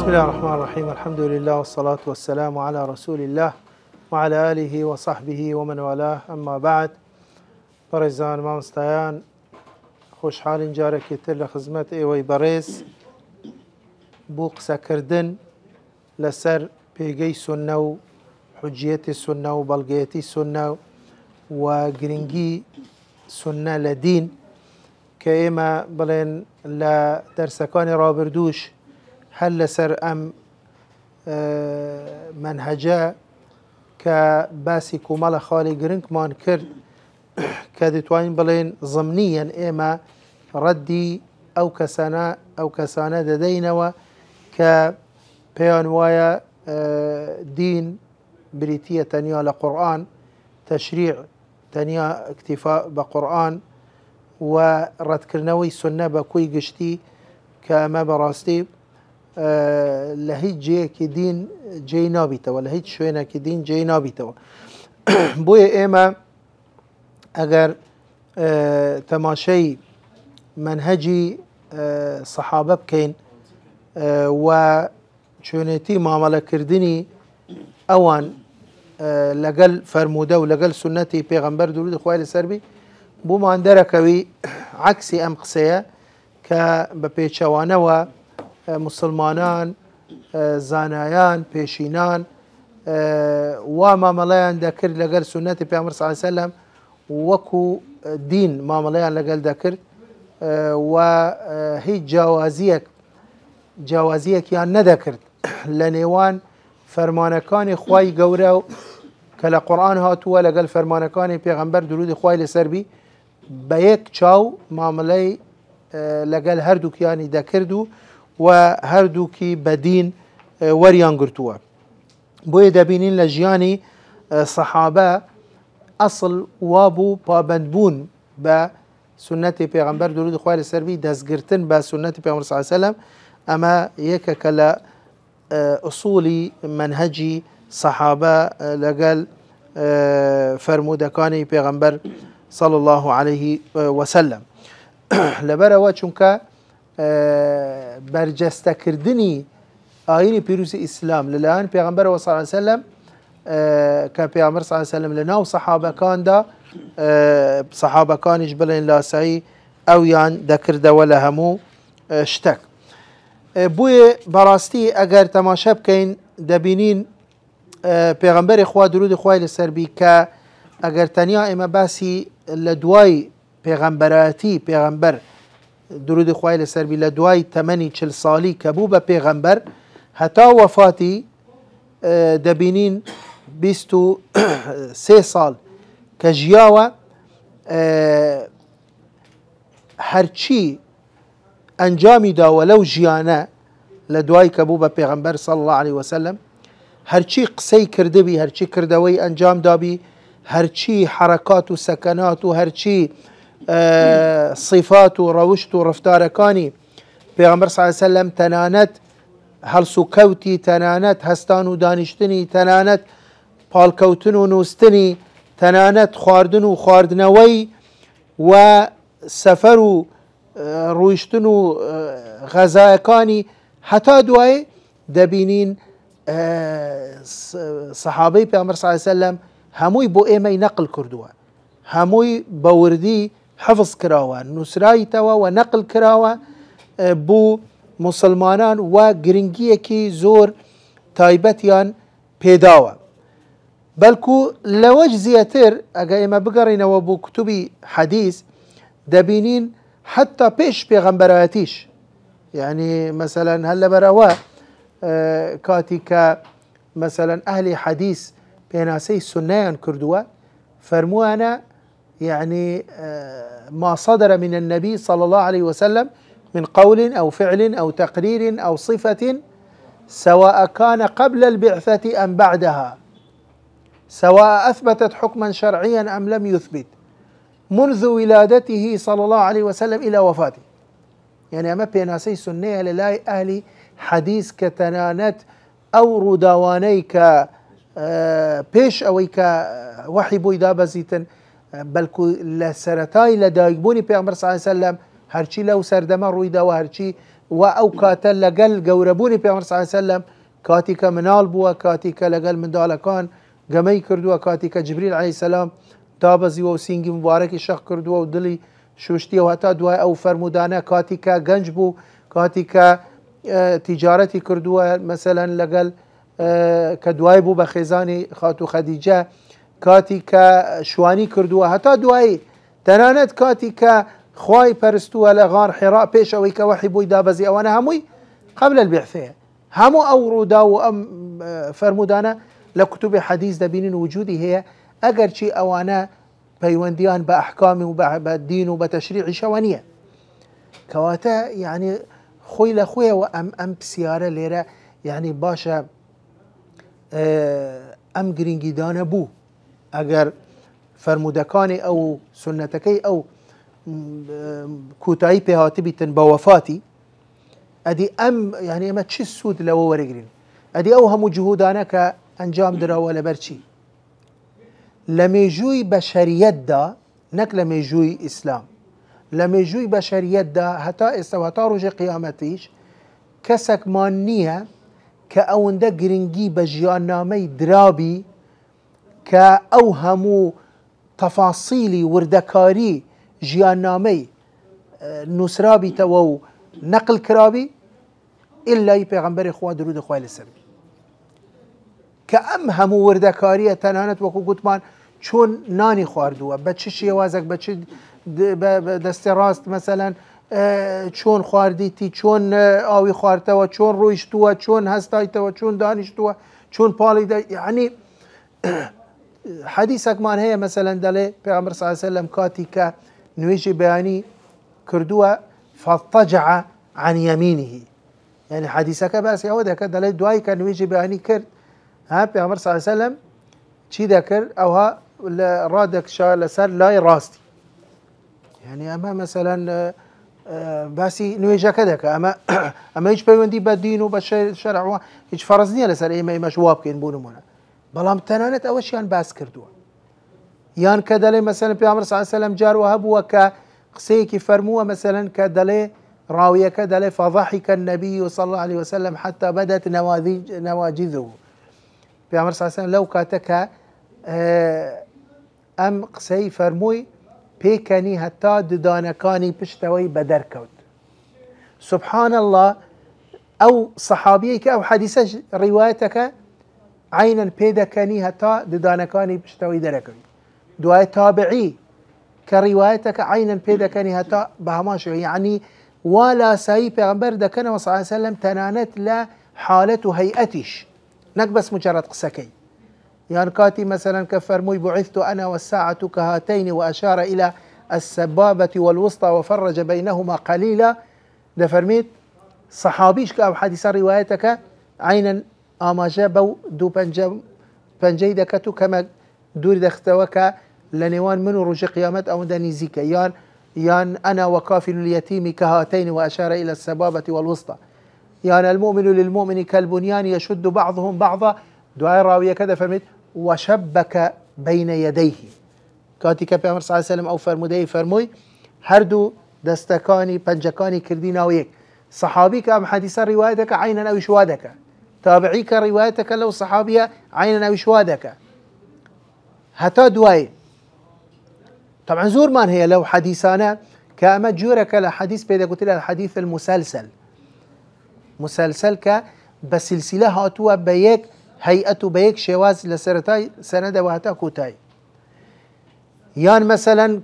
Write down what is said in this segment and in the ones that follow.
الله الرحمن الرحيم. الحمد لله والصلاة والسلام على رسول الله وعلى آله وصحبه ومن والاه. أما بعد، برزان مامستایان خوشحال جارێکی تر لە خزمەت ئێوەی بەڕێز بۆ قسەکردن لەسەر پێگەی سونە و حجیەتی سونە و بەڵگەیەتی سونە و گرنگی سونە لە دین کە ئێمە بڵێن لە دەرسەکانی ڕابردووش هەر لەسەر ئەم منهەجە کە باسی کۆمەڵە خاڵی گرنگمان کرد کە دەتوانین بڵێن ضمنیەن ئێمە ڕەدی ئەو کەسانە دەدەینەوە کە پێیان وایە دین بریتیە تەنیا لە قورئان، تەشریع تەنیا ئیکتیفا بە قورئان و ڕەتکردنەوەی سونە بە کۆی گشتی کە ئەمە بەڕاستی لە هیچ جێیەکی دین جێی نابیتەوە، لە هیچ شوێنێکی دین جێی نابیتەوە. بۆیە ئێمە ئەگەر تەماشەی منهەجی سەحابە بکەین و چۆنێتی مامەڵەکردنی ئەوان لەگەل فەرموودە و لەگەل سونەتی پێغەمبەر درودی خوای لەسەر بی بۆمان دەرەکەوی عەکسی ئەم قسەیە کە بە پێچەوانەوە مسلمانان، زانایان، پێشینان وا مامەڵەیان دەکرد لەگەل سونەتی پێغەمبەر صلی الله علیه وسلم وەکو دین مامەڵەیان لەگەل دەکرد و هیچ جیاوازیەکیان نەدەکرد لە نێوان فەرمانەکانی خوای گەورە و کە لە قورئان هاتووە لەگەل فەرمانەکانی پێغەمبەر درودی خوای لەسەر بی بە یەک چاو مامەڵەی لەگەل هەردووکیانی دەکرد و هەردووکی بە دین وەریان گرتووە. بۆیە دەبینین لە ژیانی سەحابە ئەسڵ وابوو پابەندبوون بە سونەتی پێغەمبەر درودی خوای لەسەر بی، دەستگرتن بە سونەتی پێغەمبەر صلی الله علیه وسلم ئەمە یەکێکە لە ئوسوڵی منهەجی سەحابە لەگەل فەرموودەکانی پێغەمبەر صلی الله عليه وسلم. لەبەرەوە چونکە بەرجەستەکردنی ئاینی پیرۆزی ئیسلام لەلایەن پێغەمبەرەوە صلی الله علیه وسلم کە پێغەمبەر صلی الله علیه وسلم لە ناو سەحابەکاندا سەحابەکانیش بڵێن لاسایی ئەویان دەکردەوە لە هەموو شتێک. بۆیە بەڕاستی ئەگەر تەماشا بکەین دەبینین پێغەمبەری خوا درودی خوای لەسەر بی کە ئەگەر تەنیا ئێمە باسی لە دوای پێغەمبەرەتی پێغەمبەر درودی خوای لەسەر بی لە دوای تەمەنی 40 ساڵی کە بوو بە پێغەمبەر هەتا وەفاتی دەبینین 23 ساڵ کە ژیاوە، هەرچی ئەنجامی داوە لەو ژیانە لە دوای کە بوو بە پێغەمبەر صلی الله عليه وسلم، هەرچی قسەی کردبی، هەرچی کردەوەی ئەنجام دابی، هەرچی حرەکات و سەکەنات و هەرچی صفات و ڕەوشت و ڕفتارەکانی پێغەمبەر صلی الله عليه وسلم، تەنانەت هەڵس و کەوتی، تەنانەت هەستان و دانیشتنی، تەنانەت پاڵکەوتن و نووستنی، تەنانەت خواردن و خواردنەوەی و سەفەر و ڕوویشتن و غەزایەکانی، هەتا دوایێ دەبینین سەحابەی پێغەمبەر صلی الله عليه وسلم هەمووی بۆ ئێمەی نەقل کردووە، هەمووی بە وردی حفظ کراوە، نووسرایتەوە و نەقل کراوە بۆ مسلمانان و گرنگیەکی زۆر تایبەتیان پێداوە. بەڵکو لەوەش زیاتر ئەگە ئێمە بگەڕینەوە بۆ کتوبی حەدیث دەبینین حتا پێش پێغەمبەرەتیش، یعنی مەسەلەن هەر لەبەرەوە کاتی کە مەسەلەن ئەهلی حەدیث پێناسەی سونەیان کردووە فەرمووانە يعني ما صدر من النبي صلى الله عليه وسلم من قول أو فعل أو تقرير أو صفة سواء كان قبل البعثة أم بعدها، سواء أثبتت حكما شرعيا أم لم يثبت، منذ ولادته صلى الله عليه وسلم إلى وفاته. يعني أما بيناسي سنية للاي أهلي حديث كتنانت أو رداواني ك بيش أو كوحي بويدا بزيتن بەڵکو لە سەرەتای لە دایکبوونی پێغەمبەر صلی الله علیه وسلم هەرچی لەو سەردەمە ڕوویداوە، هەرچی وأو كاتل لقل قوربوني بيغمبر صلى الله عليه وسلم كاتيك منال بوا كاتيك لقل من دالكان قمي كردوا كاتيك جبريل عليه السلام دابزي وسينجي مبارك شخ كردوا ودلي شوشتي وهتا دواي أو فرمودانا كاتيك قنج بو كاتيك تجارتي كردوا مثلا لقل كدواي بو بخزاني خاتو خديجة كاتيك شواني كردوا هتا دواي تنانت كاتيك خواي پرستو لغار حراء بيش اويك وحي بوي دابزي اوانا هموي قبل البعثة همو اورودا وام فرمودانا لكتب حديث دبين وجودي هي اگر چي اوانا بيونديان باحكام وبالدين وبتشريع شوانية كواتا يعني خوي لخويا وام بسيارة ليرة يعني باشا ام گرنگي دانا بو اگر فرمودكاني او سنتكي او كوتاي بهاتي بيتن بوفاتي ادي ام يعني ما تشي السود لو ورقرين ادي اوهم جهودانا كانجام درا ولا برشي لميجوي بشريت دا نك لميجوي اسلام لميجوي بشريت دا هتا استوى رجع قيامتيش كسك مانية كأوندا جرينجي بجيان نامي درابي كأوهمو تفاصيلي وردكاري جيان نامي نسرابي تو نقل كرابي إلا يبيغمبر إخوة درود إخوة للسلام كأمهم وردكارية تنانت وكو قطمان چون ناني خواردوا بچه شيوازك بچه دست راست مثلا چون خوارديتي چون آوي خواردتوا چون رويشتوا چون هستايتوا چون دانشتوا چون پالي يعني حديثك مان هي مثلا دلي پیغمبر صلى الله عليه وسلم كاتي كا نويجي بياني كردوا فاضطجع عن يمينه يعني حديثك بس يعود هكذا دلي دواي كان نويجي بياني كرد ها پیغمبر صلى الله عليه وسلم چي ذكر او ها رادك شا لسر لاي راستي يعني اما مثلا باسي نويجا كذا اما هيج بيوندي بدين وبشرع هيج فرضنيه لسر ايما جواب كاين بونمونا بلام تنانت اوش يان باس كردوا يان كدلي مثلا پیغمبر صلى الله عليه وسلم جار وهبوا كقسيكي فرموا مثلا كدلي راويه كدلي فضحك النبي صلى الله عليه وسلم حتى بدت نواجذه پیغمبر صلى الله عليه وسلم لو كاتك ام قسي فرموي بيكني حتى ددانكاني بشتوي بدر كوت سبحان الله او صحابيك او حديثه روايتك عينا بيدكني حتى ددانكاني بشتوي دركوي دعاء تابعي كروايتك عينا بيدكني حتى بهماش يعني ولا ساي پیغمبر دكنا صلى الله عليه وسلم تنانت لا حالته هيئتش نك بس مجرد قسكي يعني كاتي مثلا كفرموي بعثت انا والساعة كهاتين واشار الى السبابة والوسطى وفرج بينهما قليلا ده فرميت صحابيش كأو حديث روايتك عينا اما جابو دو بنجي دكتو كما دور دختوك لنوان منو رجع قيامت او دانيزيك يان انا وكافل اليتيم كهاتين واشار الى السبابة والوسطى يان المؤمن للمؤمن كالبنيان يشد بعضهم بعضا دعاء راوية كذا فرميت وشبك بين يديه كاتي كبيرمر صلى الله عليه وسلم او فرمودي فرموي هردو دستكاني بنجكاني كردين ويك صحابيك ام حديث روايتك عينا او شوادك تابعيك روايتك لو صحابية عينا او شوادك هتا دواي طبعا زور مان هي لو حديثانا كاما جورك لحديث بيدا قلت لها الحديث المسلسل مسلسل بسلسلة هاتوا بيك هيئته بيك شواز لسرتاي سند وهتا كوتاي يان مثلا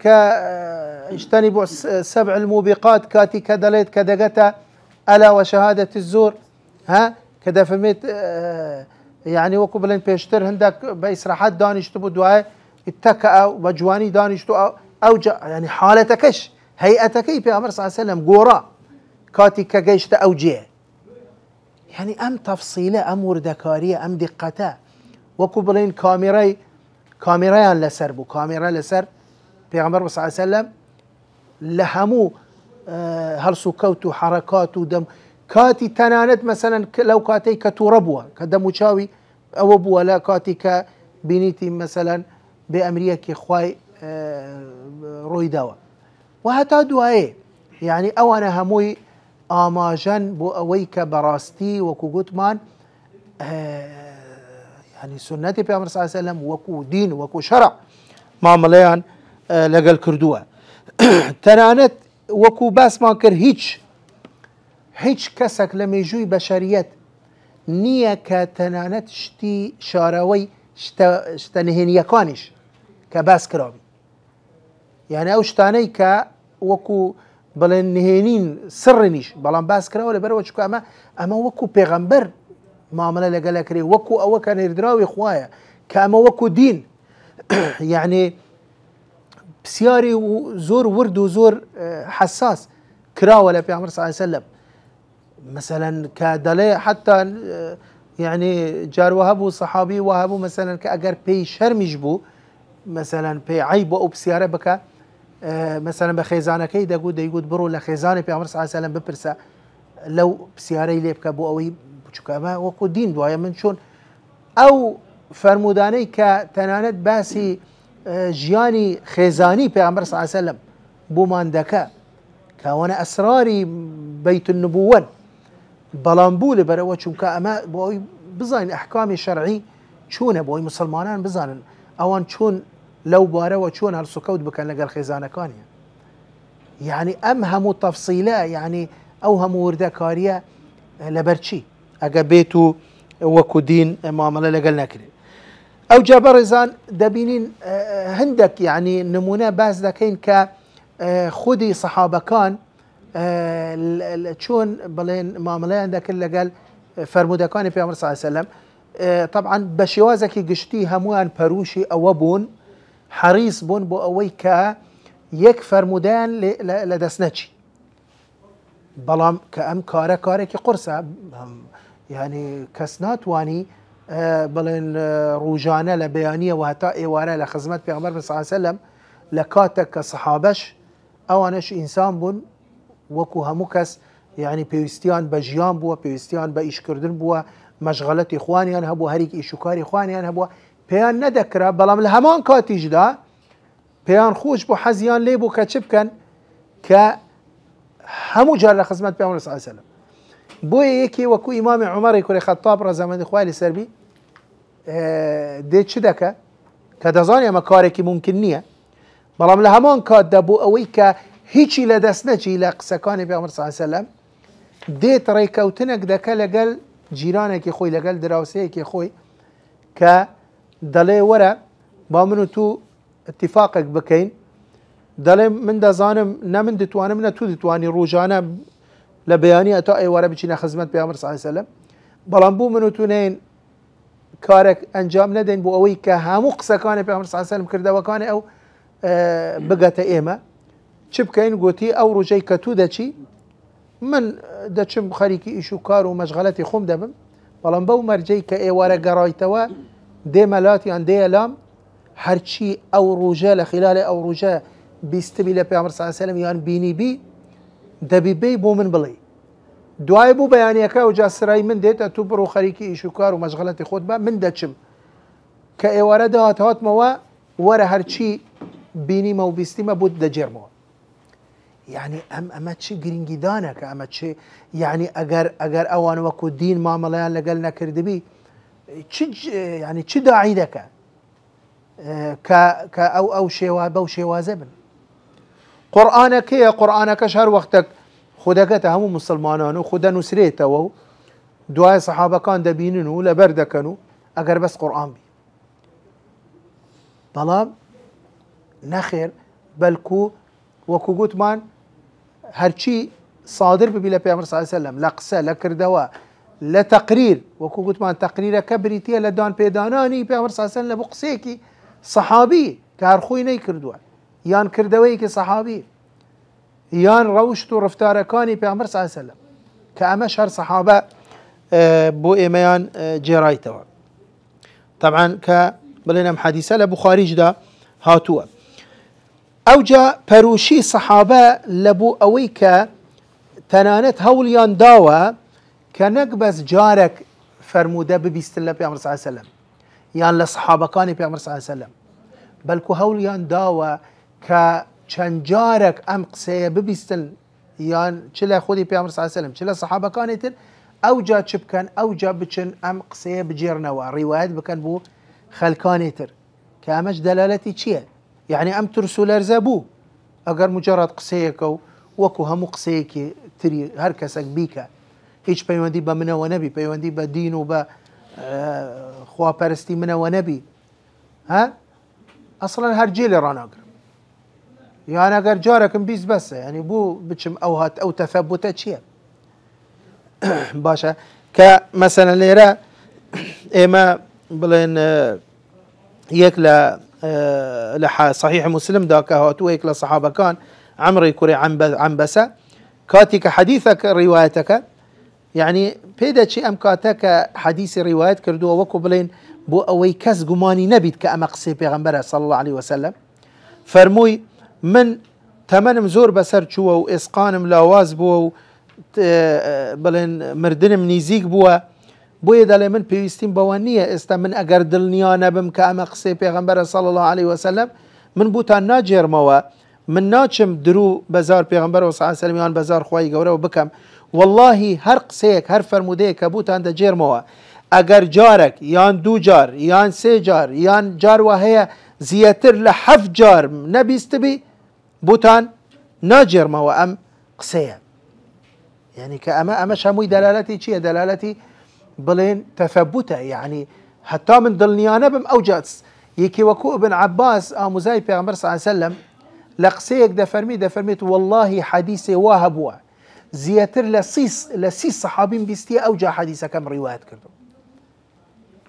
اجتنبوا 7 الموبقات كاتي كدليت كدقتا ألا وشهادة الزور ها كدا فهمت يعني وكبلين بيشتر هندك بإسراحات دانشتبو دعاء اتكأ وجواني دانشتو أو يعني حالتكش هيئتك في أمر صلى الله عليه وسلم قورا كاتي كجيشت أوجيه يعني ام تفصيله ام وردكاريه ام دقته وكبلين كاميريان لسر بو كاميرا لسر پیغمبر صلى الله عليه وسلم لهمو هرسو كوتو حركات ودم كاتي تنانت مثلا لو كاتي كتوربوا كدمو شاوي او بو لا كاتي كبنيتي مثلا بامريكا خواي روي دوا وهتا دواي يعني او انا هموي ئاماژەن بۆ ئەوەی کە بەڕاستی وەکو گوتمان يعني سنەتی پێغەمبەر صلی الله علیه وسلم وەکو دین وەکو شەرع مامەڵەیان لەگەڵ کردووە. تەنانەت وەکو باسمان کرد هیچ کەسێک لە مێژووی بەشەریەت نییە کە تەنانەت شتی شارەوەی شتە نهێنیەکانیش کە باس کراوی، یعنی ئەو شتانەی کە وەکو بڵێن نهێنین سڕنیش بەڵام باس کراوە لەبەرەوە چکە ئەمە وەکو پێغەمبەر مامەلە لەگەڵە کرێ، وەکو ئەوە کە نێردراوی خوایە کە ئەمە وەکو دین یعنی پرسیاری زۆر ورد و زۆر حساس کراوە لە پێغەمبەر صلی الله علیه وسلم. مثلا کە دەڵێ حتا يعني جاروها بو صحابي وهابو مثلا كأجر بي شرمش بو مثلا بي عيب أو بسيارة بكا مثلا بخيزانة كي يقول برو لخيزانة في عمر صلى الله عليه وسلم ببرسا لو بسيارة اللي بكا بو أوي بشكا ما وكو دين دوايا من شون أو فرموداني كتنانت باسي جياني خيزاني في عمر صلى الله عليه وسلم بو ماندكا كوانا أسراري بيت النبوة بلانبول بروا چونکە ئەمە بۆی بزانین ئەحکامی شەرعی چۆنە بۆی مسلمانان بزانن ئەوان چۆن لەو بارەوە چۆن هەڵسوکەوت بکەن لەگەڵ خێزانەکانیان. یعنی ئەم هەموو تەفسیلە یعنی ئەو هەموو وردەکاریە لەبەرچی ئەگە بێت و وەکو دین مامەڵە لەگەڵ نەکرێت. ئەو جا بەڕێزان دەبینین هەندێک یعنی نمونە باس دەکەین کە خودی سەحابەکان چۆن بڵێن مامەڵەیان دەکرد لەگەڵ فەرمودەکانی پێغەمبەر صلی الله علیه وسلم. طبعا بە شێوازێکی گشتی هەمویان پەروشی ئەوە بوون، حەریص بوون بۆ ئەوەی کە یەک فەرمودەیان لەدەست نەچی، بەڵام کە ئەم کارە کارێکی قورسە، یعنی کەس ناتوانی بڵێن ڕوژانە لە بەیانیەوە هەتا ئێوارە لە خزمەت پێغەمبەر صلی الله علیه وسلم لە کاتێک کە سەحابەش ئەوانەش ئینسان بوون وەکو هەموو کەس یعنی پێویستیان بە ژیان بووە، پێویستیان بە ئیشکردن بووە، مەشغەڵەتی خوانیان هەبووە، هەرێکی ئیشوکاری خوانیان هەبووە، پێیان نەدەکرا، بەڵام لە هەمان کاتیشدا پێیان خۆش بۆ حەزیان لێ بوو کە چ بکەن کە هەموو جار لە خزمەت پێغەمبەر صلی الله علیه وسلم. بۆیە یەکێ وەکو ئیمامی عومەری کوڕی خەتاب ڕەزامەندی خوای لەسەر بی دێ چ دەکە کە دەزانێ ئەمە کارێکی ممکن نییە، بەڵام لە هەمان کاتدا بۆ ئەوەی کە هیچی لە دەست نەچی لە قسەکانی پێغەمبەر صلی الله علیه وسلم دێت ڕێککەوتنێک دەکە لەگەڵ جیرانێکی خۆی لەگەڵ دراوسەیەکی خۆی کە دەڵێ وەرە با من و تو اتفاقێک بکەین، دەڵێ من دەزانم نە من دەتوانم نە تو دەتوانی ڕۆژانە لە بەیانی ئەتا ئێوارە بچینە خزمەت پێغەمبەر صلی الله علیه وسلم، بەڵام بوو من و تو نین کارێک ئەنجام نەدەین بۆ ئەوەی کە هەموو قسەکانی پێغەمبەر صلی الله علیه وسلم کردەوەکانی ئەو بگەتە ئێمە چ بکەین؟ گوتی ئەو ڕۆژەی کە تو دەچی من دەچم خەریکی ئیش و کار و مەشغەڵەتی خۆم دەبم، بەڵام بەو مەرجەی کە ئێوارە گەڕایتەوە دێمە لاتیان دێە لام هەرچی ئەو ڕۆژە لە خلالێ ئەو ڕۆژە بیستبی لە پێغەمبەر صلی الله علیه وسلم یان بینیبی دەبی بێی بۆ من بڵێ، دوای بوو بەیانیەکە و جا سرای من دێتە تو بڕۆ خەریکی ئیش و کار و مەشغەڵەتی خۆت بە، من دەچم کە ئێوارە داهات هاتمەوە وەرە هەرچی بینیمە و بیستیمە بۆ دەجێڕمەوە. يعني أما تشي جرينجي دانك أما تشي يعني أجر أوان وكو دين ما ملايان لقلنا كردبي يعني تشي داعي ذاك ك أو شيوا بو شيوا زبن قرآنك يا قرآنك شهر وقتك خدك هم مسلمانانو خدا نسريته و دعاء صحابة كان دبيننو لبرد كانوا أجر بس قرآن بي طلب نخير بلكو وكو قوتمان هرچی صادر ببی لە پێغەمبەر صلی الله علیه وسلم لە قسە لە کردەوە لە تەقریر وەکو گوتمان تەقریرەکە بریتیە لە دان پێدانانی پێغەمبەر صلی الله علیه وسلم لە بۆ قسەیەکی سەحابی کە هەر خۆی نەیکردووە یان کردەوەیەکی سەحابی یان ڕەوشت و ڕفتارەکانی پێغەمبەر صلی الله علیه وسلم کە ئەمەش هەر سەحابە بۆ ئێمەیان جێڕایتەوە. طبعا کە بڵێن ئەم حەدیسە لە بوخاریشدا هاتووە. ئەوجا پەروشی سەحابە لەبوو ئەوەی کە تەنانەت هەوڵیان داوە کە نەک بەس جارێک فەرموودە ببیستن لە پێغەمبەر صلی الله علیه وسلم یان لە سەحابەکانی پێغەمبەر صلی الله علیه وسلم، بەلکو هەوڵیان داوە کە چەند جارێک ئەم قسەیە ببیستن یان چ لە خودی پێغەمبەر صلی الله علیه و سلم چ لە سەحابەکانی تر ئەو جا چ بکەن ئەو جا بچن ئەم قسەیە بجێڕنەوە ڕیوایەت بکەن بۆ خەلکانی تر کە ئەمەش دەلالەتی چییە؟ یعنی ئەم ترس و لەرزە بوو ئەگەر مجرد قسەیەکە و وەکو هەموو قسەیەکی تری هەر کەسێک بیکە هیچ پەیوەندی بە منەوە نەبی پەیوەندی بە دین و بە خواپەرستی منەوە نەبی ها ئەسڵەن هەرگێ لێ ڕاناگرم یان ئەگەر جارێکم بیست بەسە ینی بوو بچم ئەو هات ئەو تەثەبوتە چییە؟ باشە کە مەسەلەن لێرە ئێمە بڵێن یەک لە صحیح مسلمدا کە هاتووە یەک لە سەحابەکان عەمڕی کوڕی عەنبەسە کاتی کە حەدیثەکە ڕیوایەتەکە یعنی پێدەچی ئەم کاتە کە حەدیثی ڕیوایەت کردووە وەکو بڵێن بۆ ئەوەی کەس گومانی نەبیت کە ئەمە قسەی پێغەمبەرە صلی الله عليه وسلم فەرمووی من تەمەنم زۆر بەسەر چووە و ئێسقانم لاواز بووە و بڵێن مردنم نزیک بووە بۆیە دەڵێ من پێویستیم بەوە نییە ئێستا من ئەگەر دڵنیا نەبم کە ئەمە قسەی پێغەمبەرە صلی الله عليه وسلم من بوتان ناجێرمەوە من ناچم درو بەزار پێغەمبەرەوە صلی الله عليه وسلم یان بەزار خوای گەورەوە بکەم واللهی هەر قسەیەک هەر فەرمودەیەک کە بوتان دەجێرمەوە ئەگەر جارێک یان دوو جار یان سێ جار یان جار وە هەیە زیاتر لە 7 جار نەبیستبی بوتان ناجێرمەوە ئەم قسەیە یعنی کە ئەمەش هەمووی دەلالەتی چییە؟ دەلالەتی بڵێن تەثەبوتە یعنی هەتا من دڵنیا نەبم ئەو جات یەکی وەکو ابن عەباس ئاموزای پێغەمبەر صلی الله عليه وسلم لە قسەیەک دەفەرمێت واللهی حەدیثێ وا هەبووە زیاتر لە 30 سەحابیم بیستیە ئەو جا حەدیثەکەم ڕیوایەت کردو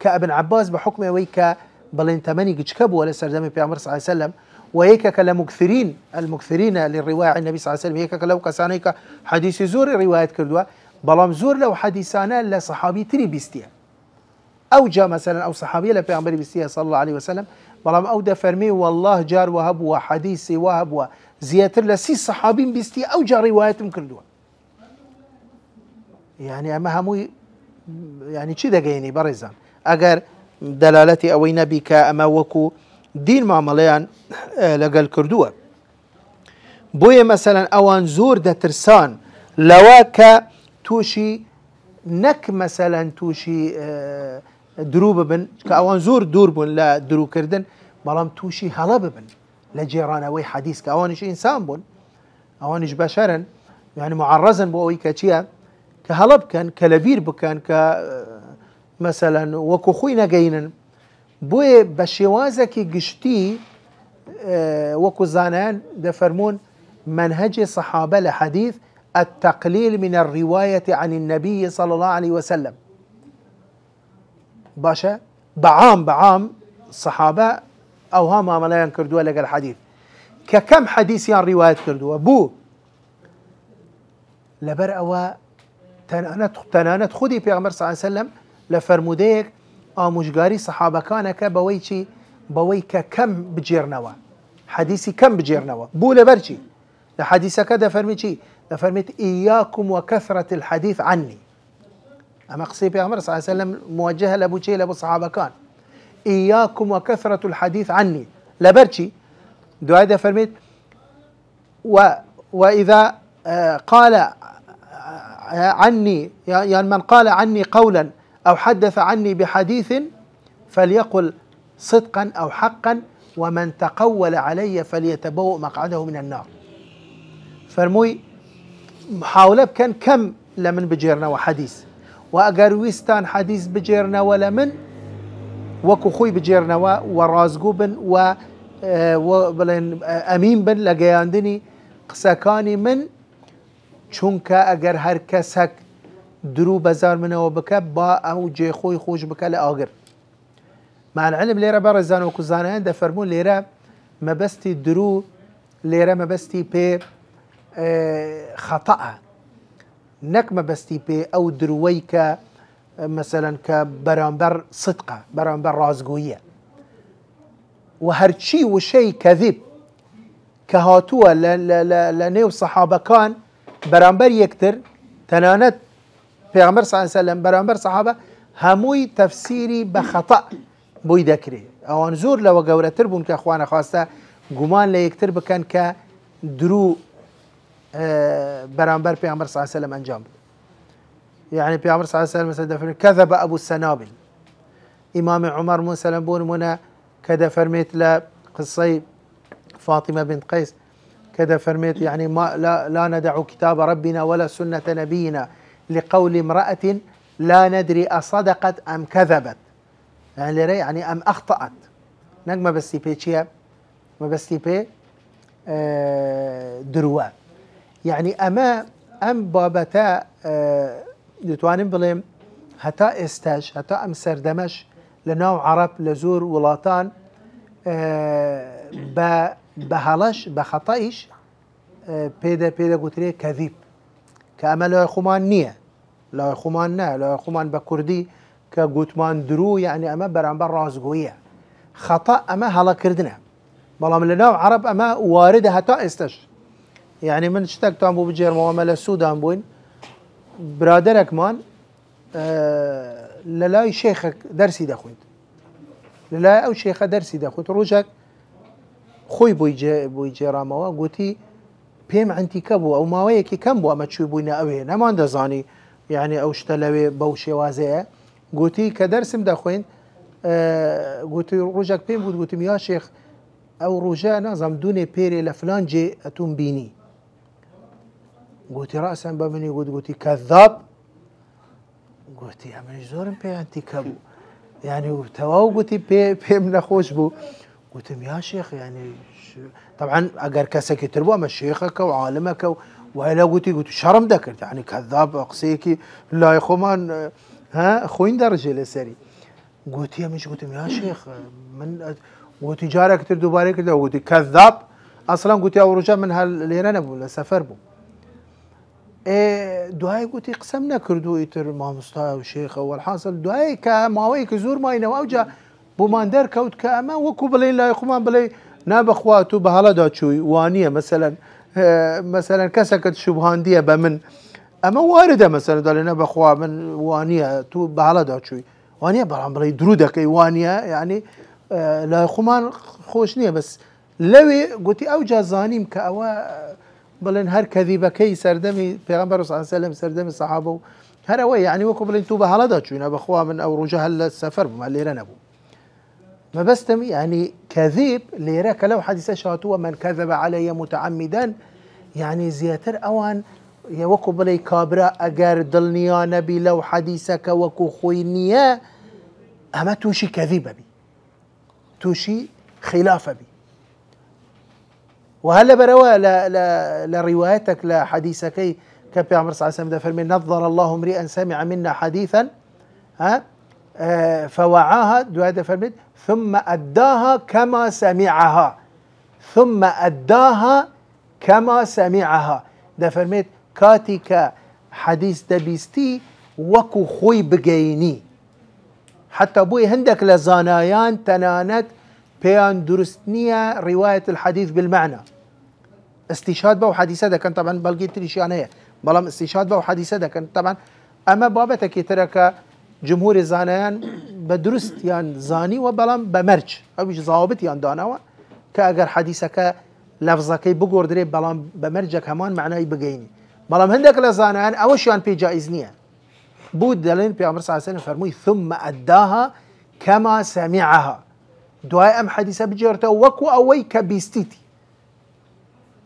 کە ابن عەباس بە حکمەوەی کە بڵێن تەمەنی گچکە بووە لە سەردەمی پێغەمبەر صلی الله عليه وسلم ويكك المكثرين للرواية النبي صلى الله عليه وسلم يكك لو كسانيك حديث زور رواية كردوا بلام زور لو حديثانا لصحابي تري بيستيا أو جاء مثلا أو صحابية لبيغمبر بيستيا صلى الله عليه وسلم بلام أو دفرمي والله جار وهب وحديثي وهب وزياتر لسي صحابين بيستيا أو جاء رواية كردوا يعني أما هموي يعني چی دەگەینی بەڕێزان ئەگەر دەلالەتی ئەوەی نەبی کە ئەمە وەکو دین مامەڵەیان لەگەڵ کردووە بۆیە مەسەلەن ئەوان زۆر دەترسان لەوە کە تووشی نەک مەسەلەن تووشی درو ببن کە ئەوان زۆر دوور بوون لە دروکردن بەڵام تووشی هەڵە ببن لە جێڕانەوەی حەدیث کە ئەوانیش ئینسان بوون ئەوانیش بەشەرن يعني معرضن بۆ ئەوەی کە چییە کە هەڵە بکەن کە لەبیر بکەن کە مەسەلەن وەکو خۆی نەگەینن بۆیە بە شێوازێکی گشتی وەکو زانایان دەفەرمون منهج صحابة لحديث التقليل من الرواية عن النبي صلى الله عليه وسلم باشا بعام صحابة أو هم عمليان كردوا لقى الحديث ككم حديث يعني رواية كردوا بو لبر أوا تنانت خودي بيغمبر صلى الله عليه وسلم لفرموديك آموشگاری صحابة كان كبوي چي بوي كم بجيرنوا حديثي كم بجيرنوا بو لبرچي لحديث كذا فرمي چي لفرميت إياكم وكثرة الحديث عني أما قصي بيغمبر صلى الله عليه وسلم موجهة لأبو چي لأبو صحابة كان إياكم وكثرة الحديث عني لبرچي دعاء فرميت وإذا قال عني يعني من قال عني قولا أو حدث عني بحديث فليقل صدقا أو حقا ومن تقول علي فليتبوأ مقعده من النار فرموي محاولة كان كم لمن بجيرنا وحديث وأجر ويستان حديث بجيرنا ولمن وكو خوي بجيرنا ورازقو بن أمين بن لقياندني قساكاني من چونکە ئەگەر هەر کەسێک درو بەزار منەوە بکە با ئەو جێ خۆی خۆش بکە لە ئاگر مع العلم لێرە بەڕێزان وەکو زانایان دەفەرموون لێرە مەبەستی درو لێرە مەبەستی پێ خەتەئە نەک مەبەستی پێ ئەو دروەی کە مەسەلەن کە بەرامبەر صدقە بەرامبەر ڕازگۆییە و هەرچی وشەی کەذیب کە هاتووە لە نێو سەحابەکان برامبر يكتر تنانت پیغمبر صلى الله عليه وسلم برامبر صحابه هموي تفسيري بخطأ بوي ذكري او انزور لو گورتر بون كاخوانا خواسته گمان ليكتر بكن ك درو برانبر پیامبر صلی الله علیه و سلم انجام بده. يعني پیامبر صلی الله علیه و سلم مثلا كذب ابو السنابل. امام عمر مثلا بون منا كذا فرميت لا قصي فاطمه بنت قيس كذا فرميت يعني ما لا ندع كتاب ربنا ولا سنه نبينا لقول امراه لا ندري اصدقت ام كذبت. يعني ام اخطات. نك ما بس بيتشيا ما بس بي دروا. يعني اما ام بابتا دتوانم بليم هتا استاج هتا ام سردمش لناو عرب لزور ولاتان بهالش بخطئش بيدا قتري كذب كأما لا يخمان نية لا يخمان نا لا يخمان بكردي كقوتمان درو يعني أما برانبر رازقوية خطأ أما هلا كردنا بلا من لناو عرب أما واردة هتا استاج يعني من اشتاق تامبو بجير موامل السودان بوين برادرك مان للاي شيخك درسي دخويت للاي او شيخ درسي دخويت روجك خوي بويجي راموا قوتي بيم عنتي كبو او ماويكي كم بو اما تشوي بوينا اوي نما اندزاني يعني او شتلوي بوشي وازيه قوتي كدرسم دخوين قوتي روجك بيم قوتي يا شيخ او روجا نظام دوني بيري لفلان جي اتون بيني قوتي راسا بمني قوتي كذاب قوتي من زورم بي انتي كبو يعني تواو قوتي بي من خوش بو قلت يا شيخ يعني طبعا اگر كسك تربو اما شيخك وعالمك وهلا قلت شرم ذكرت يعني كذاب اقصيكي لا يا خمان ها خوين درجه لسري قلت يا مش قلت يا شيخ من قلت جارك تردو بارك كده قلت كذاب اصلا قلت يا ورجا من هاللينا نبو سفر بو دعای گویی قسم نکردو ایتر مامستا و شیخ و الحاصل دعای که ماوی که زور ماینه و اوجا بماندر کود که اما وکو بلی لا يخمان بلی نبخواتو بحالا دا چوی وانیه مثلا کسکت شبهاندیه بمن اما وارده مثلا دالی نبخوا من وانیه تو بحالا دا چوی وانیه برام بلی درودك وانیه يعني لا يخمان خوش نیه بس لوی گویی اوجا زانیم که اوا بلين هر كذيبكي سردمي پیغمبر صلى الله عليه وسلم سردمي صحابه هر اوي يعني وكو بلين توبه هلدا چوينا بخوا من او رجه السفر بما ليره نبو ما بستم يعني كذيب ليره كلو حديثه شاتو من كذب علي متعمدا يعني زياتر اوان يا وكو بلي كابرا اگر دلنيا نبي لو حديثك وكو خوينيا اما توشي كذيبه بي توشي خلافه بي وهلا بروا لروايتك لحديثك كبي عمر صلى الله عليه وسلم فرمي نظر الله امرئا سمع منا حديثا فوعاها دعاء فرمي ثم أداها كما سمعها ثم أداها كما سمعها ده فرميت كاتيكا حديث دبيستي وكو خوي بقيني حتى بوي هندك لزانايان تنانت بيان درستنية رواية الحديث بالمعنى استشهاد به حديثه ده كان طبعا بلقيت تريشانيه بلام استشهاد به حديثه ده كان طبعا اما بابتك يترك جمهور الزانيان بدرست يعني زاني وبلام بمرج او مش ضابط يعني دانوا كاجر حديثك لفظك بقور دري بلام بمرجك همان معناه بقيني بلام هندك لزانيان اوش يعني بجائزنيه بود دلين بيامر صلى الله عليه وسلم فرمي ثم اداها كما سمعها دعاء ام حديثه بجرته وكو اوي كبيستيتي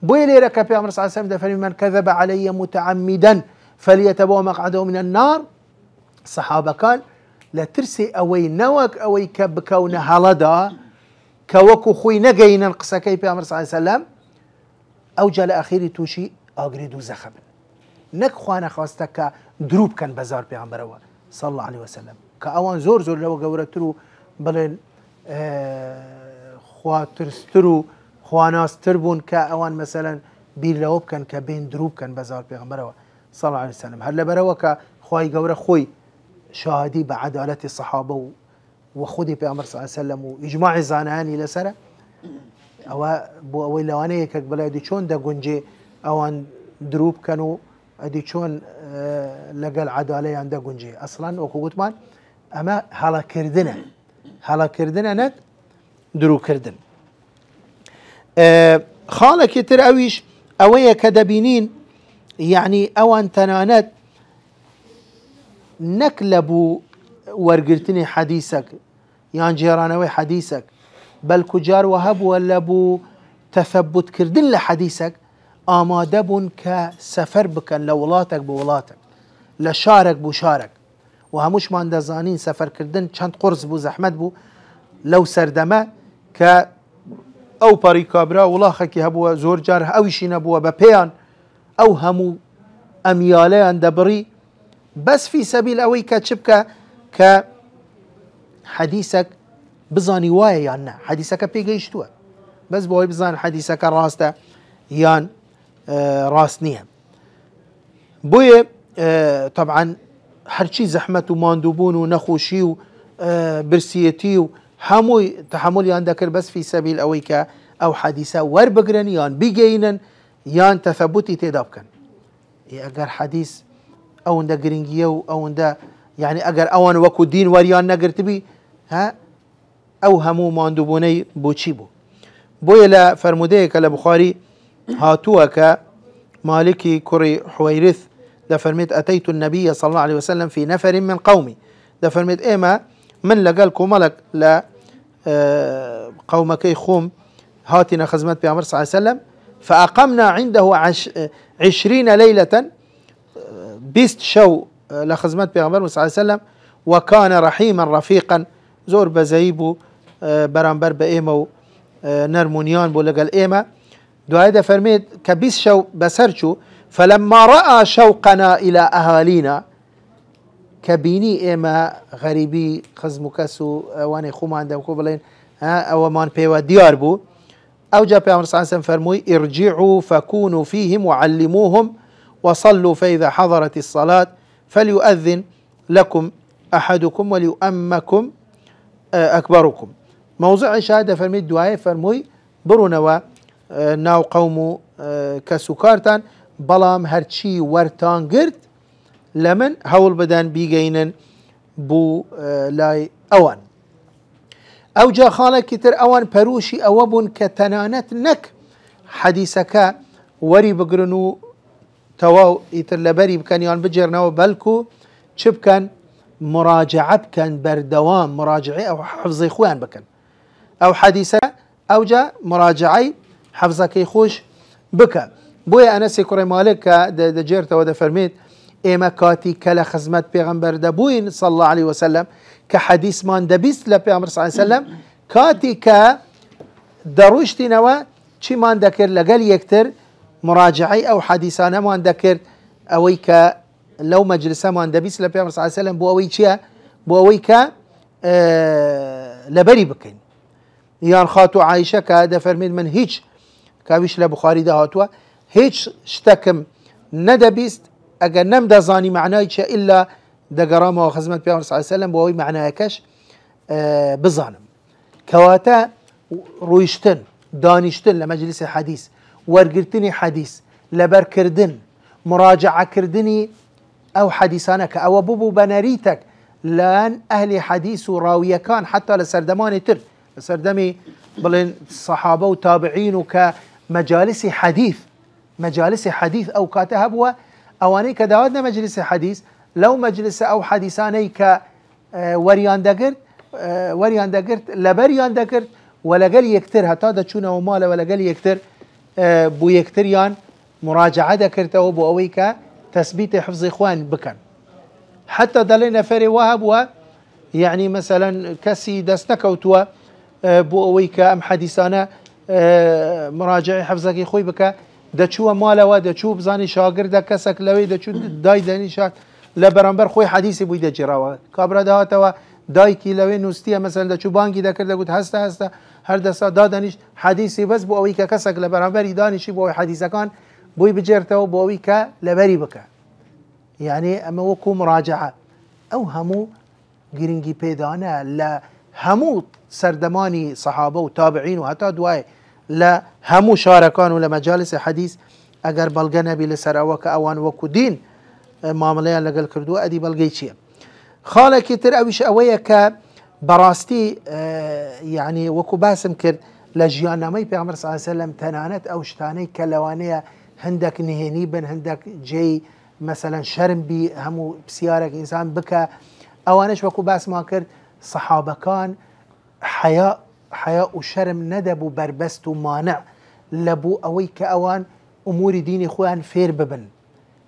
بويلي ركب بيامر صلى الله عليه وسلم فرمي من كذب علي متعمدا فليتبوأ مقعده من النار صحابه كان لا ترسي اوي نوك اوي كبكون هلدا كوكو خوي نجينا قسكي بيامر صلى الله عليه وسلم او جل اخيري توشي اغريدو زخب نك خوانا خواستك دروب كان بزار بيامر صلى الله عليه وسلم كاوان زور لو قورترو بلين خواترسترو خواناس تربون كاوان مثلا بيلوب كان كبين دروب كان بزار بيغمبره صلى الله عليه وسلم هلا بروا كخواي قوره خوي شاهدي بعدالة الصحابة وخدي بيغمبر صلى الله عليه وسلم وإجماع الزاناني لسرة او بو لوانه كك بلادي شون دا گنجي اوان دروب كانوا ادي شون لقى العداله عند گنجي اصلا وكو گوتمان اما هلا كردنا ند درو كردن خالك يتر اويش اويا كدبينين يعني اوان تنانت نكلبو ورقرتني حديثك يان جيرانوي حديثك بل كجار وهب ولا بو تثبت كردن لحديثك آماده بون كسفر بكن لولاتك بولاتك لشارك بشارك وهموش ما اندازانين سفر كردن چند قرص بو زحمت بو لو سردمه ك او باريكابرا ولا خكي هبو زور جاره او يشين بو ببيان او همو اميالي اندبري بس في سبيل اوي كتشبك ك حديثك بزاني واي يعني حديثك بيجيشتوا بس بوي بزان حديثك راسته يان راس نيه بوي طبعا هرشي زحمة وماندوبون ونخوشي وبرسيتي وحموي تحمل يان ذكر بس في سبيل اويكا او حديثة وربقرن يان بيجينن يان تثبتي تدابكن اگر حديث او اندا جرينجيو او اندا يعني اگر اوان وكو دين وريان نقرت بي ها او همو ماندوبوني بوچي بو بوي لا فرموديك لبخاري هاتوك مالكي كري حويرث ده فرميت أتيت النبي صلى الله عليه وسلم في نفر من قومي ده فرميت إيما من لقالكم ملك لا قومكي خوم هاتنا خزمت بأمر صلى الله عليه وسلم فأقمنا عنده 20 ليلة بيست شو لخزمت بأمر صلى الله عليه وسلم وكان رحيما رفيقا زور بزيبو برانبر بإيمو نرمونيان بو لقال إيما دعاء فرميت كبيس شو بسرشو فلما رأى شوقنا إلى أهالينا كبيني إيما غريبي خزمكسو واني خوما عندهم كوبلين أو مان بيوا ديار بو أو جاء بيامر صلى الله عليه وسلم فرموي ارجعوا فكونوا فيهم وعلموهم وصلوا فإذا حضرت الصلاة فليؤذن لكم أحدكم وليؤمكم أكبركم موضوع شهادة فرميت دعاء فرموي برونوا ناو قوم كسكارتان بلام هرچی ورتان گرد لمن هول بدن بیگینن بو لاي اوان او جا خالك كتر اوان پروشي اوابون كتنانت نك حديثك وري بقرنو تواو يتر لبري بكن يان بجرنو بلكو چبكن مراجعة بكن بردوام مراجعي او حفظي خوان بكن او حديثك او جا مراجعي حفظك يخوش بكن بويا أنس كري مالك دجيرته ودا فرميت إما كاتي كلا خزمت بيغمبر دبوين صلى الله عليه وسلم كحديث مان دبيست لبيغمبر صلى الله عليه وسلم كاتي ك دروشتي نوا چي مان دكر لقل يكتر مراجعي أو حديثانا مان دكر أويك لو مجلسة مان دبيست لبيغمبر صلى الله عليه وسلم بو أويك بو أويك لبري بكين يان خاتو عائشة كهذا فرميت من هيج كابيش لبخاري ده هاتوا هيج شتكم ندبيست اگر نم دزاني معناه الا دقرامه وخزمت بيغمبر صلى الله عليه وسلم بوي معناه كش بزانم كواتا رويشتن دانشتن لمجلس حديث ورقرتني حديث لبر كردن مراجعة كردني او حديثانك او بوبو بناريتك لان اهل حديث وراوية كان حتى لسردمان تر لسردمي بلين صحابة وتابعين وكمجالس حديث مجالس حديث او كاتهبوا اواني كداودنا مجلس حديث لو مجلس او حديثاني ك وريان دقرت لبريان دقرت ولا قال يكتر هتا دچونه ومال ولا قال يكتر بو يكتريان مراجعه دكرته بو اويك تثبيت حفظ اخوان بكن حتى دلنا فري وهب و يعني مثلا كسي دستكوتوا بو اويك ام حديثانا مراجعه حفظك اخوي بك دچو مال و دچو بزاني شاگرد کسک لوي دچو دای دني شات لبرانبر خوي حديث بو دجراوا كابرا دهاتوا دای کی لوي نوستيه مثلا دچو بانگي دکرده گوت هسته هر دسا دادنش حديثي بس بو اوي كسك لبرانبر دانشي بو حديث كان بو بجرته بو اوي ك لبري بك يعني اما وكو مراجعه او همو گرنگي پیدانه لا همو سردماني صحابه وتابعين وحتى دواي لا همو شاركان ولا مجالس حديث اگر بلغنا بي لسر اوك اوان وكو دين معامليان لقل كردو ادي بلغيتشي خالك تر اويش اويك براستي يعني وكو باسم كرد لجيان نامي بيغمر صلى الله عليه وسلم تنانت او شتاني كلوانيه هندك نهێنی بن هەندێک جێی مثلا شەرم بی هەموو پرسیارێک ئینسان بکە ئەوانش وەکو باسمان کرد سەحابەکان حیا و شەرم نەدەبوو بربەست و مانع لەبوو ئەوەی کە ئەوان ئوموری دینی خۆیان فێر ببن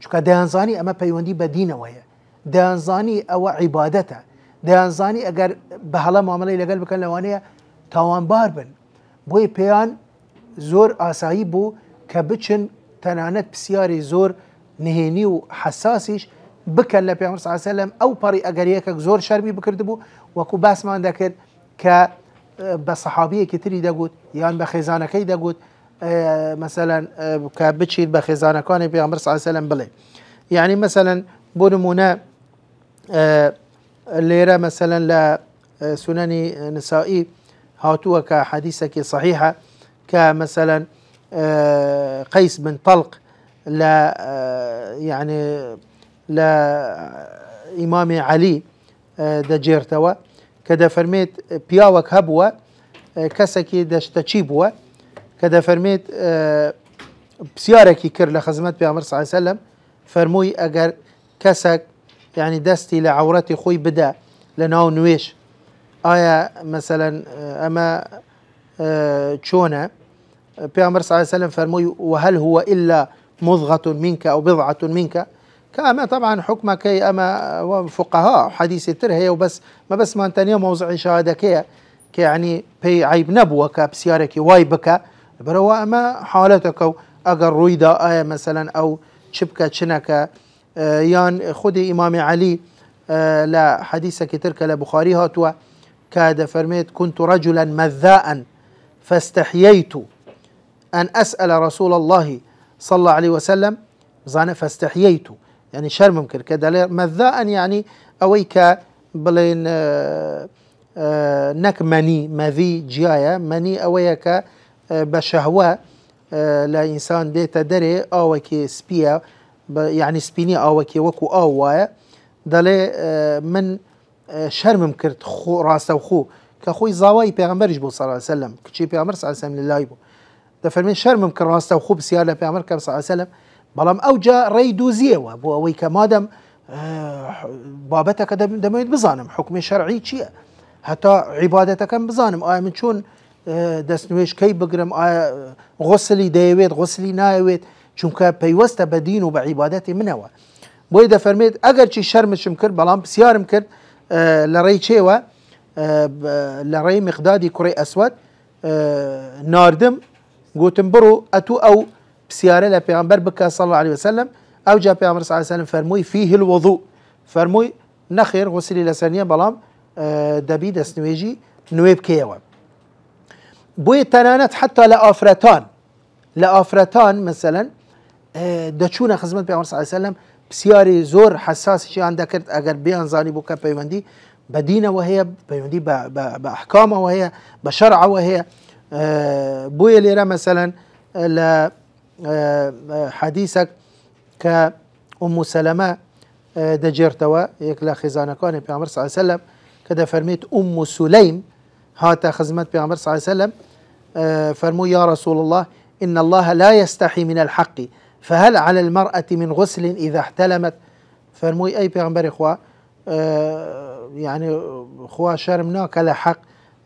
چونکە دەیانزانی ئەمە پەیوەندی بە دینەوەیە دەیانزانی ئەوە عیبادەتە دەیانزانی ئەگەر بە هەڵە مامەڵەی لەگەڵ بکەن لەوانەیە تاوانبار بن بۆی پێیان زۆر ئاسایی بوو کە بچن تەنانەت پرسیاری زۆر نهێنی و حساسیش بکەن لە پێغەمبەر صلی الله علیه و سلم ئەو پەڕی ئەگەر یەکێک زۆر شەرمی بکردبوو وەکو باسمان دەکرد کە بە سەحابیەکی تری دەگوت یان بە خێزانەکەی دەگوت مثلا کە بچیت بە خێزانەکانی پێغەمبەر صلی الله علیه و سلم بڵێ یعنی مثلا بۆ نمونە لێرە مثلا لە سنەنی نسائی هاتووە کە حەدیثێکی صحیحە کە مثلا قەیس بن طەلق لە يعني لإمام علي دەجێرتەوە کە دەفەرمێت پیاوەک هەبووە کەسێکی دەشتەچی بووە کە دەفەرمێت پرسیارێکی کرد لە خزمەت پێغەمبەر صلی الله علیه و سلم فەرمووی ئەگەر کەسێک يعني دەستی لە عەورەتی خۆی بدە لە ناو نوێش ئایا مثلا ئەمە چۆنە پێغەمبەر صلی الله علیه و سلم فەرمووی وهل هو إلا مضغة منك أو بضعة منك كأما طبعا حكمك أما فقهاء حديث ترهي وبس ما بس ما انتني موضع شهادك يعني بي عيب نبوة كبسيارك وايبك بروا أما حالتك أجر رويدا آية مثلا أو شبكة شنكة يان خدي إمام علي لا حديثك ترك لبخاري هاتوا كاد فرميت كنت رجلا مذاء فاستحييت أن أسأل رسول الله صلى الله عليه وسلم زانا فاستحييت يعني شرم ممكن كذا مذاء يعني أويك بلين نك مني مذي جاية مني أويك بشهوة لا إنسان دي تدري أويك سبيا يعني سبيني أويك وكو أوايا دلي من شرم كرت خو راسه وخو كخوي زاوي بيغمبرش بو صلى الله عليه وسلم كشي بيغمبر صلى الله عليه وسلم لله يبو دفرمين شرم كر راسه وخو بسيالة بيغمبر صلى الله عليه وسلم بلام اوجا ريدو زيوه بو اويك مادم بابتك دميت بزانم حكم شرعي چيه حتى عبادتك بزانم آية من شون دستنويش كي بقرم آية غسلي دايويت غسلي نايويت چونك بيوست بدين وبعبادتي منوا بوي دفرميت اگر چي شرمشم كر بلام بسيارم كر لري چيوه لري مقدادي كري اسود ناردم قوتم برو اتو او بسيارة لبيغمبر بكا صلى الله عليه وسلم او جاء بيغمبر صلى الله عليه وسلم فرموي فيه الوضوء فرموي نخير غسلي لسانية بلام دبي دسنويجي نويب كيوا بوي تنانت حتى لآفرتان مثلا دچونا خزمت بيغمبر صلى الله عليه وسلم بسياري زور حساس شي عندك كرت اگر بيان زاني بوكا بيوندي بدينه وهي بيوندي باحكامه وهي بشرعه وهي بوي ليرا مثلا ل حديثك كأم سلمة دجرتوا يكلا خزانة كان بيغمبر صلى الله عليه وسلم كده فرميت أم سليم هاتا خزمت بيغمبر صلى الله عليه وسلم فرموا يا رسول الله إن الله لا يستحي من الحق فهل على المرأة من غسل إذا احتلمت فرموا أي بيغمبر إخوة يعني إخوة شرمناك لحق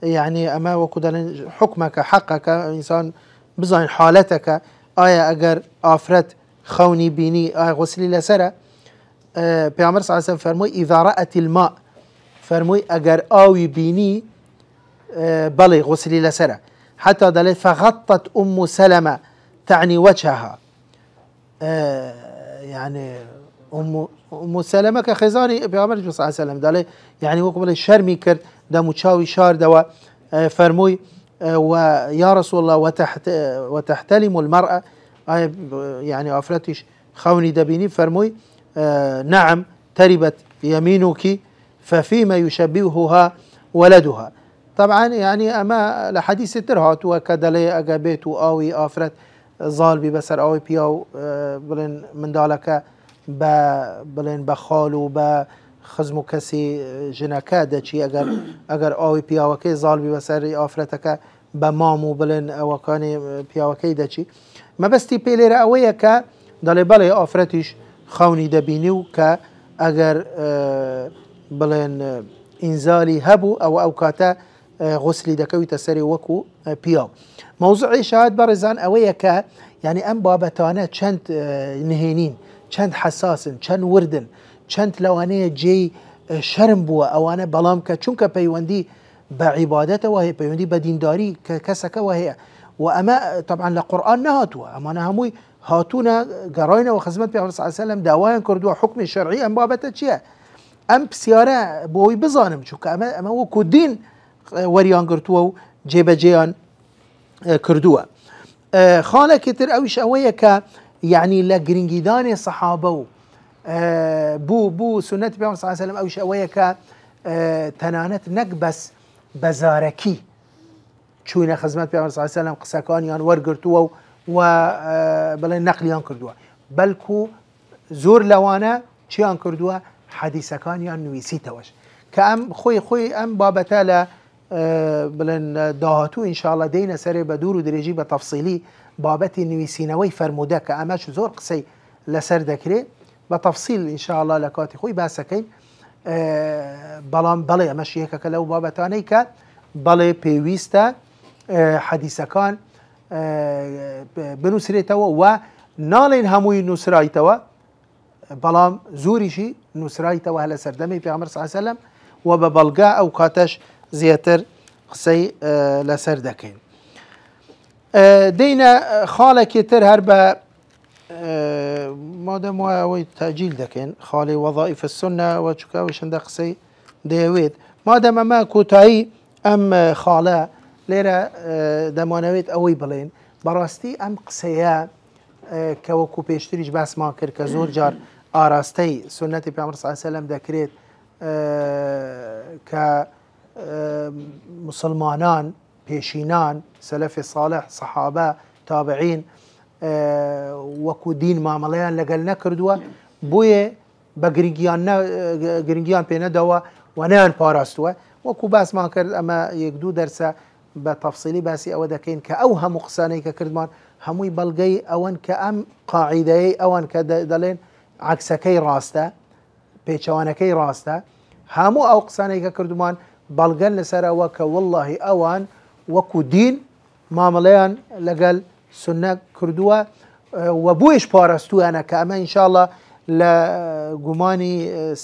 يعني أما وكذا حكمك حقك إنسان بزين حالتك آية أجر آفرت خوني بيني آية غسلي لسرة بيعمر صلى الله عليه وسلم فرموي إذا رأت الماء فرموي أجر آوي بيني بلي غسلي لسرة حتى دلت فغطت أم سلمة تعني وجهها يعني أم سلمة كخزاني بيعمر صلى الله عليه وسلم دلت يعني وقبل شرمي كرد دمو تشاوي شار دوا فرموي ويا رسول الله وتحتلم المرأة يعني أفرتش خوني دبيني فرموي نعم تربت يمينك ففيما يشبهها ولدها طبعا يعني أما لحديث الترهات وكدلي أجابيت أوي أفرت ظالبي بسر أوي بياو بلين من دالك بلين بخالو خزمو كسي جنكا دچي اگر اوي بياوكي ظالبي بسر آفرتك بمامو بلن اوكاني بياوكي دچي مەبەستی پێ لێرە ئەوەیە کە دەڵێ بەڵێ ئافرەتیش خاونی دەبینی و کە ئەگەر بڵێن ئینزالی هەبوو ئەو کاتە غسلی دەکەویتە سەری وەکو پیاو. مەوزوعی شاهد بەڕێزان ئەوەیە کە یعنی ئەم بابەتانە چەند نهێنین، چەند حساسن، چەند وردن، چەند لەوانەیە جێی شەرم بووە ئەوانە، بەڵام کە چونکە پەیوەندی بە عیبادەتەوە هەیە، پەیوەندی بە دینداری کە کەسەکەەوە هەیە و ئەمە طبعا لە قورئان نهاتووە، ئەمانە هەمووی هاتوونە گەڕاینەوە خزمەت پێغەمبەر صلی الله علیه و سلم داوایان کردووە حکمی شەرعی ئەم بابەتە چییە؟ ئەم پرسیارە بۆی بزانم چونکە ئەمە وەکو دین وەریان گرتووە و جێبەجێیان کردووە. خاڵێکی تر ئەویش ئەوەیە کە یعنی لە گرنگیدانی سەحابە و بوو سنەتی پێغەمبەر صلی الله علیه و سلم ئەویش ئەوەیە کە تەنانەت نەک بەس بەزارەکی چوونە خزمەت پێغەمبەر صلی الله علیه و سلم قسەکانیان وەرگرتووە و بڵێن نەقلیان کردووە، بەڵکو زۆر لەوانە چیان کردووە؟ حەدیسەکانیان نوویسیتەوەش کە ئەم خۆی ئەم بابەتە لە بڵێن داهاتوو ئینشاءڵڵا دێینە سەرێ بە دوور و درێژی بە تەفسیلی بابەتی نوویسینەوەی فەرموودە کە ئەمەش زۆر قسەی لەسەر دەکرێت بە تەفسیل ئینشاءڵڵا لە کاتی خۆی باسەکەین. بەڵام بەڵێ ئەمەش یەکەکە لەو بابەتانەی کە بەڵێ پێویستە حەدیسەکان بنووسرێتەوە و ناڵێن هەمووی نووسرایتەوە، بەڵام زۆریشی نووسرایتەوە لە سەردەمی پێغەمبەر صلی الله علیه و سلم و بە بەڵگا ئەو کاتەش زیاتر قسەی لەسەر دەکەین. دێینە خاڵێکی تر هەر بە مادەم وایە ئەوەی تاجیل دەکەین، خاڵی وەظائف السنە و چووکەوەش هەندە قسەی دەیەوێت. مادەم ئەمە کۆتایی ئەم خاڵە لێرە دەمانەوێت ئەوەی بڵێن بەڕاستی ئەم قسەیە کە وەکو پێشتریش باسمان کرد کە زۆر جار ئاراستەی سنەتی پێغەمبەر صلی الله علیه و سلم دەکرێت کە مسلمانان پێشینان سەلەفی صالح سەحابە تابعین وەکو دین مامەڵەیان لەگەڵ نەکردووە بۆیە بە گرنگیان پێ نەداوە و نەیان پاراستووە. وەکو باسمان کرد ئەمە یەک دوو دەرسە بە تەفسیلی باسی ئەوە دەکەین کە ئەو هەموو قسانەی کە کردمان هەمووی بەڵگەی ئەوەن کە ئەم قاعیدەیەی ئەوان کە دەڵێن عکسەکەی ڕاستە، پێچەوانەکەی ڕاستە، هەموو ئەو قسانەی کە کردمان بەڵگەن لەسەرەوە کە وەڵڵاهی ئەوان وەکو دین مامەڵەیان لەگەڵ سنە کردووە و بۆیش پاراستویانە کە ئەمە ئینشاءڵڵا لە گومانی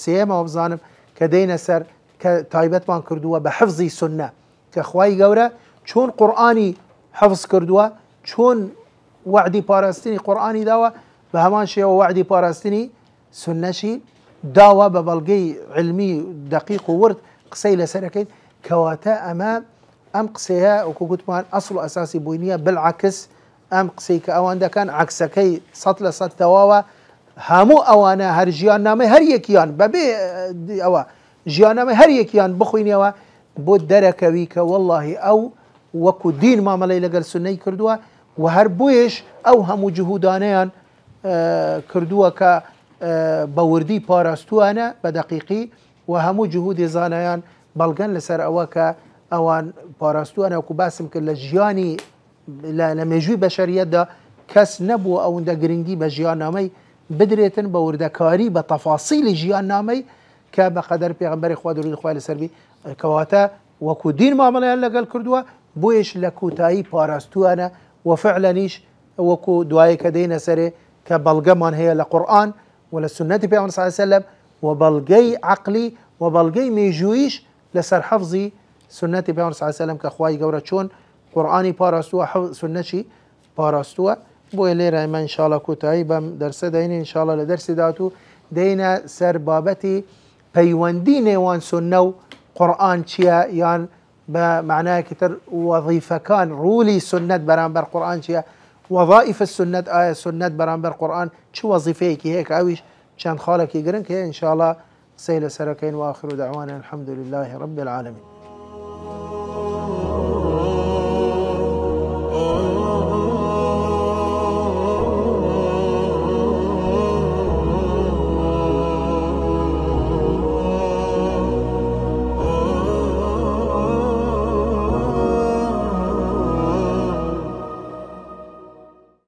سێمەوە بزانم کە دەینە سەر کە تایبەتمان کردووە بە حفظی سنە کە خوای گەورە چۆن قورئانی حفظ کردووە، چۆن وعدی پاراستنی قورئانی داوە، بە هەمان شێوە وعدی پاراستنی سنەشی داوە بە بەڵگەی علمی دقیق و ورد قسەی لەسەرەکەین. کەواتە ئەم قسەیە وەکو گوتمان ئەسڵ و ئەساسی بووی نییە، بالعکس ئەم قسەی کە ئەوان دەکەن عکسەکەی 100% تەواوە. هەموو ئەوانە هەر ژیاننامەی هەر یەکیان بەبێ ئەوە ژیاننامەی هەر یەکیان بخوینەوە بۆ دەرەکەوی کە وەڵڵاهی ئەو وەکو دین مامەڵەی لەگەڵ سنەی کردووە و هەر بۆیش ئەو هەموو جهودانەیان کردووە کە بە وردی پاراستوانە بە دەقیقی و هەموو جهودی زانایان بەڵگەن لەسەر ئەوە کە ئەوان پاراستوانە وەکو باسم کرد لە ژیانی لە مێژووی بەشەریەتدا کەس نەبووە ئەوەندە گرنگی بە ژیاننامەی بدرێتن بە وردەکاری بە تەفاسیلی ژیاننامەی کە بە قەدەر پێغەمبەری خوا درود خوای لەسەر بی کەواتە وەکو دین مامەڵەیان لەگەڵ کردووە بۆیش لە کوتایی پاراستوانە و فعلەنیش وەکو دوایە کە دێینە سەرێ کە بەڵگەمان هەیە لە قورئان و لە سنەتی پێغەمبەر صلی الله علیه و سلم و بەڵگەی عەقلی و بەڵگەی مێژوویش لەسەر حەفزی سنەتی پێغەمبەر صلی الله علیه و سلم کە خوای گەورە چۆن قورئانی پاراستووە سنەشی پاراستووە. بۆیە لێرە ئێمە ئینشاءڵڵا کوتایی بەم دەرسە دەینێ ئینشاءڵڵا لە دەرسی داهاتوو دەینە سەر بابەتی پەیوەندی نێوان سنە و قورئان چییە، یان بە معنایەکی تر وەظیفەکان ڕوولی سنەت بەرامبەر قورئان چییە، وەظائف السنەت ئایا سنەت بەرامبەر قورئان چ وەظیفەیەکی هەیە کە ئەویش چەند خاڵێکی گرنگ هەیە ئینشاءڵڵا قسەی لەسەرەکەین و ئاخر دەعوانا الحەمدولله رب العالمین.